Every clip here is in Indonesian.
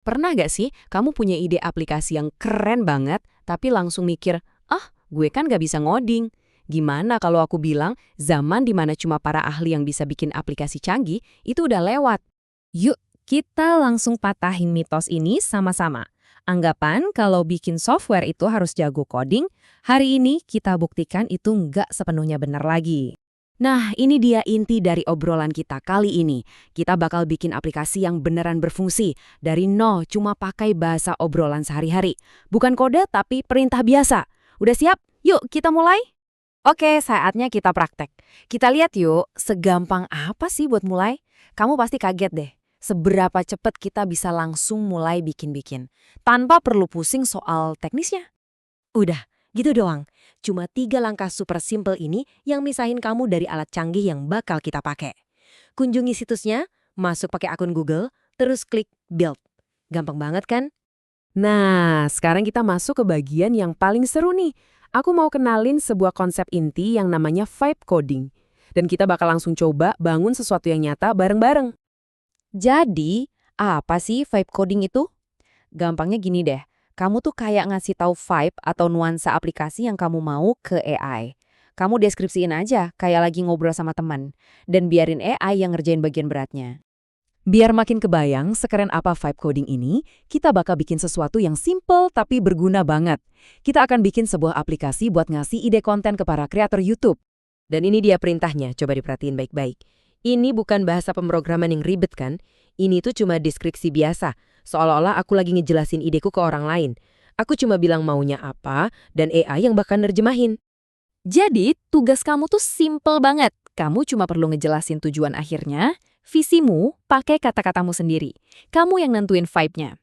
Pernah gak sih kamu punya ide aplikasi yang keren banget, tapi langsung mikir, gue kan gak bisa ngoding. Gimana kalau aku bilang, zaman dimana cuma para ahli yang bisa bikin aplikasi canggih, itu udah lewat. Yuk, kita langsung patahin mitos ini sama-sama. Anggapan kalau bikin software itu harus jago coding, hari ini kita buktikan itu nggak sepenuhnya benar lagi. Nah, ini dia inti dari obrolan kita kali ini. Kita bakal bikin aplikasi yang beneran berfungsi. Dari nol, cuma pakai bahasa obrolan sehari-hari. Bukan kode, tapi perintah biasa. Udah siap? Yuk, kita mulai? Oke, saatnya kita praktek. Kita lihat yuk, segampang apa sih buat mulai? Kamu pasti kaget deh. Seberapa cepat kita bisa langsung mulai bikin-bikin. Tanpa perlu pusing soal teknisnya. Udah, gitu doang. Cuma 3 langkah super simple ini yang misahin kamu dari alat canggih yang bakal kita pakai. Kunjungi situsnya, masuk pakai akun Google, terus klik Build. Gampang banget kan? Nah, sekarang kita masuk ke bagian yang paling seru nih. Aku mau kenalin sebuah konsep inti yang namanya vibe coding. Dan kita bakal langsung coba bangun sesuatu yang nyata bareng-bareng. Jadi, apa sih vibe coding itu? Gampangnya gini deh, kamu tuh kayak ngasih tahu vibe atau nuansa aplikasi yang kamu mau ke AI. Kamu deskripsiin aja, kayak lagi ngobrol sama teman. Dan biarin AI yang ngerjain bagian beratnya. Biar makin kebayang sekeren apa vibe coding ini, kita bakal bikin sesuatu yang simple tapi berguna banget. Kita akan bikin sebuah aplikasi buat ngasih ide konten ke para kreator YouTube. Dan ini dia perintahnya, coba diperhatiin baik-baik. Ini bukan bahasa pemrograman yang ribet kan? Ini tuh cuma deskripsi biasa, seolah-olah aku lagi ngejelasin ideku ke orang lain. Aku cuma bilang maunya apa, dan AI yang bakal nerjemahin. Jadi, tugas kamu tuh simple banget. Kamu cuma perlu ngejelasin tujuan akhirnya, visimu pakai kata-katamu sendiri. Kamu yang nentuin vibe-nya.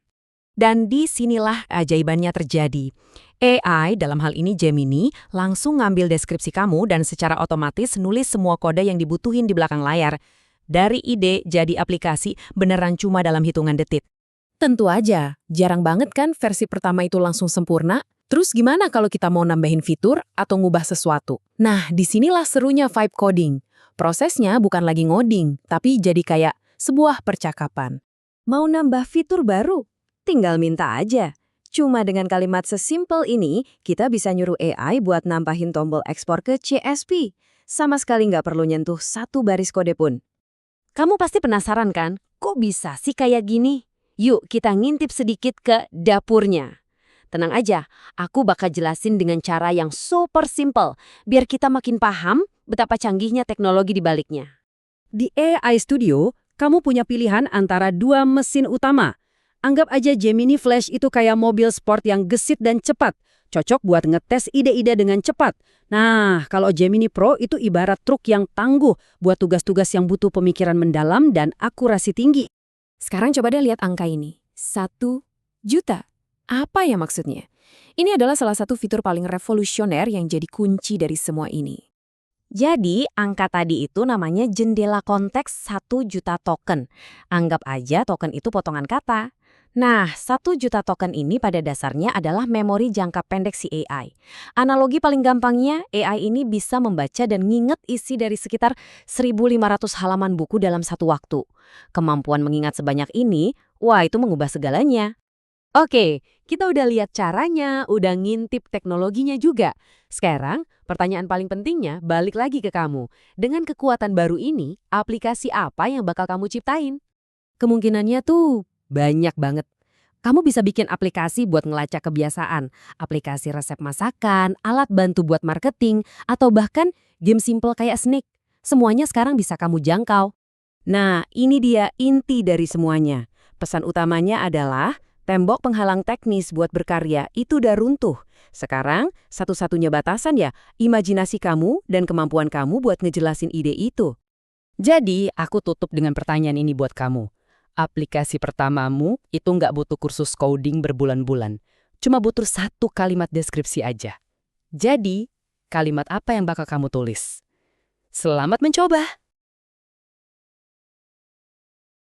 Dan disinilah ajaibannya terjadi. AI, dalam hal ini Gemini, langsung ngambil deskripsi kamu dan secara otomatis nulis semua kode yang dibutuhin di belakang layar. Dari ide jadi aplikasi beneran cuma dalam hitungan detik. Tentu aja, jarang banget kan versi pertama itu langsung sempurna. Terus gimana kalau kita mau nambahin fitur atau ngubah sesuatu? Nah, disinilah serunya vibe coding. Prosesnya bukan lagi ngoding, tapi jadi kayak sebuah percakapan. Mau nambah fitur baru? Tinggal minta aja. Cuma dengan kalimat sesimpel ini, kita bisa nyuruh AI buat nambahin tombol ekspor ke CSV. Sama sekali nggak perlu nyentuh satu baris kode pun. Kamu pasti penasaran kan? Kok bisa sih kayak gini? Yuk kita ngintip sedikit ke dapurnya. Tenang aja, aku bakal jelasin dengan cara yang super simple, biar kita makin paham betapa canggihnya teknologi di baliknya. Di AI Studio, kamu punya pilihan antara 2 mesin utama. Anggap aja Gemini Flash itu kayak mobil sport yang gesit dan cepat, cocok buat ngetes ide-ide dengan cepat. Nah, kalau Gemini Pro itu ibarat truk yang tangguh buat tugas-tugas yang butuh pemikiran mendalam dan akurasi tinggi. Sekarang coba deh lihat angka ini, 1 juta. Apa ya maksudnya? Ini adalah salah satu fitur paling revolusioner yang jadi kunci dari semua ini. Jadi, angka tadi itu namanya jendela konteks 1 juta token. Anggap aja token itu potongan kata. Nah, 1 juta token ini pada dasarnya adalah memori jangka pendek si AI. Analogi paling gampangnya, AI ini bisa membaca dan nginget isi dari sekitar 1.500 halaman buku dalam satu waktu. Kemampuan mengingat sebanyak ini, wah itu mengubah segalanya. Oke, kita udah lihat caranya, udah ngintip teknologinya juga. Sekarang, pertanyaan paling pentingnya balik lagi ke kamu. Dengan kekuatan baru ini, aplikasi apa yang bakal kamu ciptain? Kemungkinannya tuh banyak banget. Kamu bisa bikin aplikasi buat ngelacak kebiasaan, aplikasi resep masakan, alat bantu buat marketing, atau bahkan game simple kayak Snake. Semuanya sekarang bisa kamu jangkau. Nah, ini dia inti dari semuanya. Pesan utamanya adalah tembok penghalang teknis buat berkarya itu udah runtuh. Sekarang, satu-satunya batasan ya, imajinasi kamu dan kemampuan kamu buat ngejelasin ide itu. Jadi, aku tutup dengan pertanyaan ini buat kamu. Aplikasi pertamamu itu nggak butuh kursus coding berbulan-bulan. Cuma butuh 1 kalimat deskripsi aja. Jadi, kalimat apa yang bakal kamu tulis? Selamat mencoba!